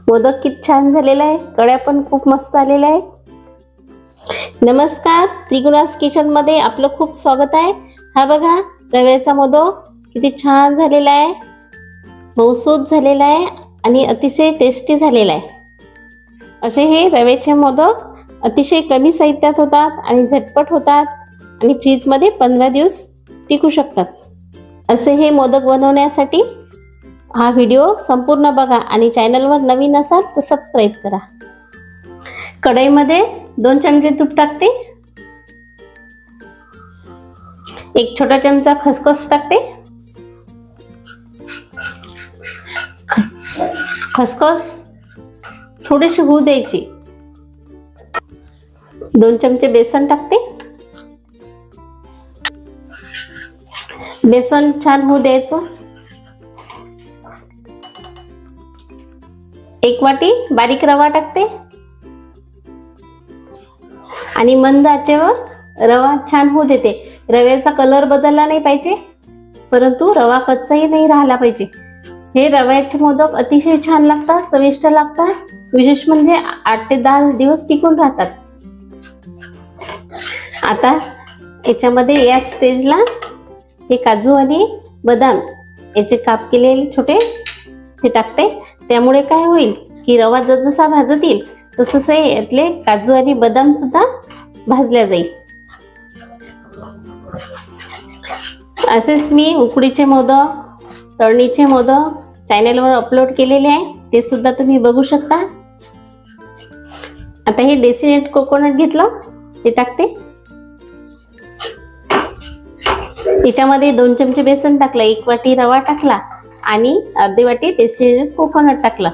मोदक किती छान झालेला आहे, कड्या पण खूप मस्त आलेल्या आहे। नमस्कार, त्रिगुणास किचन मध्ये आपलं खूप स्वागत आहे। हा बघा रव्याचा मोदक किती छान झालेला आहे, मऊसूत झालेला आहे आणि अतिशय टेस्टी झालेला आहे। असे हे रव्याचे मोदक अतिशय कमी साहित्यात होतात आणि झटपट होतात आणि फ्रीज मध्ये 15 दिवस टिकू शकतात। असे हे मोदक बनवण्यासाठी हा व्हिडिओ संपूर्ण बघा आणि चॅनलवर नवीन असाल तर सबस्क्राइब करा। कढईमध्ये 2 चमचे तूप टाकते, 1 छोटा चमचा खसखस टाकते। खसखस थोडीशी होऊ द्यायची। 2 चमचे बेसन टाकते, बेसन छान होऊ द्यायचं। 1 वाटी बारीक रवा टाकते आणि मंद आचेवर रवा छान होऊ देते। रव्याचा कलर बदलला नाही पाहिजे, परंतु रवा कच्चाही नाही राहिला पाहिजे। हे रव्याचे मोदक अतिशय छान लागतात, चविष्ट लागतात। विशेष म्हणजे 8 ते 10 दिवस टिकून राहतात। आता याच्यामध्ये या स्टेजला हे काजू आणि बदाम याचे काप केलेले छोटे ते टाकते। त्यामुळे काय होईल की रवा जसा भाजत येईल तसं यातले काजू आणि बदाम सुद्धा भाजल्या जाईल। असेच मी उकडीचे मोदक, तळणीचे मोदक चॅनलवर अपलोड केलेले आहे, ते सुद्धा तुम्ही बघू शकता। आता हे डेसिनेट कोकोनट घेतलं ते टाकते। याच्यामध्ये 2 चमचे बेसन टाकलं, 1 वाटी रवा टाकला आणि अर्धी वाटी डेसिनेट कोकोनट टाकलं।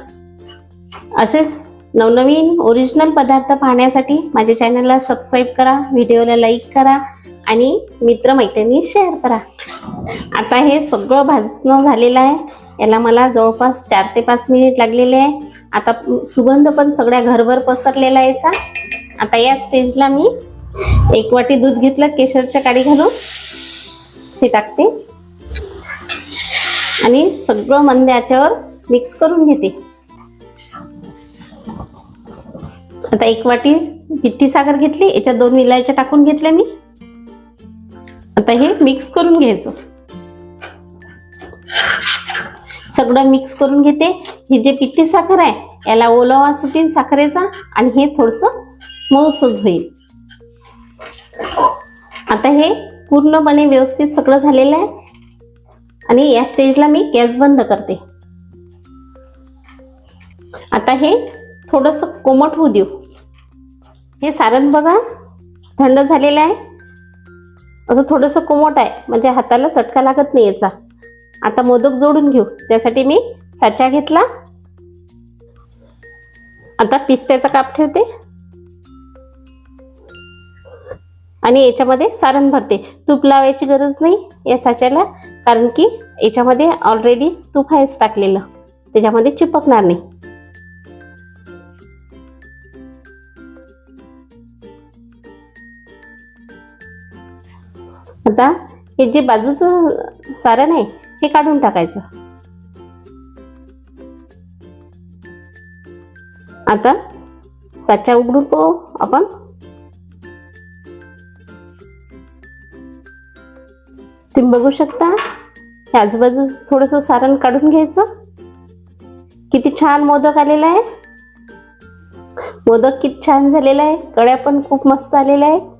असेच नवनवीन ओरिजिनल पदार्थ पाहण्यासाठी माझ्या चॅनलला सबस्क्राइब करा, व्हिडिओला लाईक करा आणि मित्रमैत्रिणी शेअर करा। आता हे सगळं भाजणं झालेलं आहे, याला मला जवळपास 4 ते 5 मिनिट लागलेले आहे। आता सुगंध पण सगळ्या घरभर पसरलेला आहे याचा। आता या स्टेजला मी 1 वाटी दूध घेतलं केशरच्या काडी घालून, हे टाकते आणि सगळं मंद आचेवर मिक्स करून घेते। आता 1 वाटी पिठी साखर घेतली, याच्यात 2 इलायच्या टाकून घेतल्या मी। आता हे मिक्स करून घ्यायचं, सगळं मिक्स करून घेते। ही जे पिठी साखर आहे याला ओलावा सुटेल साखरेचा आणि हे थोडंसं मऊसूत होईल। आता हे पूर्णपणे व्यवस्थित सगळं झालेलं आहे आणि या स्टेजला मी गॅस बंद करते। आता हे थोडंसं कोमट होऊ देऊ। हे सारण बघा थंड झालेलं आहे, असं थोडंसं कोमट आहे म्हणजे हाताला चटका लागत नाही याचा। आता मोदक जोडून घेऊ, त्यासाठी मी साचा घेतला। आता पिस्त्याचा काप ठेवते आणि याच्यामध्ये सारण भरते। तूप लावायची गरज नाही या साच्याला, कारण की याच्यामध्ये ऑलरेडी तूप आहेच टाकलेलं, त्याच्यामध्ये चिपकणार नाही। आता हे जे बाजूचं सारण आहे हे काढून टाकायचं। आता साचा उघडून पाहू आपण। तुम्ही बघू शकता हे आजूबाजूस थोडंसं सारण काढून घ्यायचं। किती छान मोदक आलेला आहे, मोदक किती छान झालेला आहे, कड्या पण खूप मस्त आलेल्या आहे।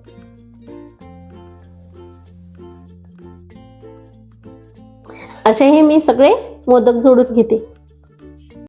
असे हे मी सगळे मोदक जोडून घेते।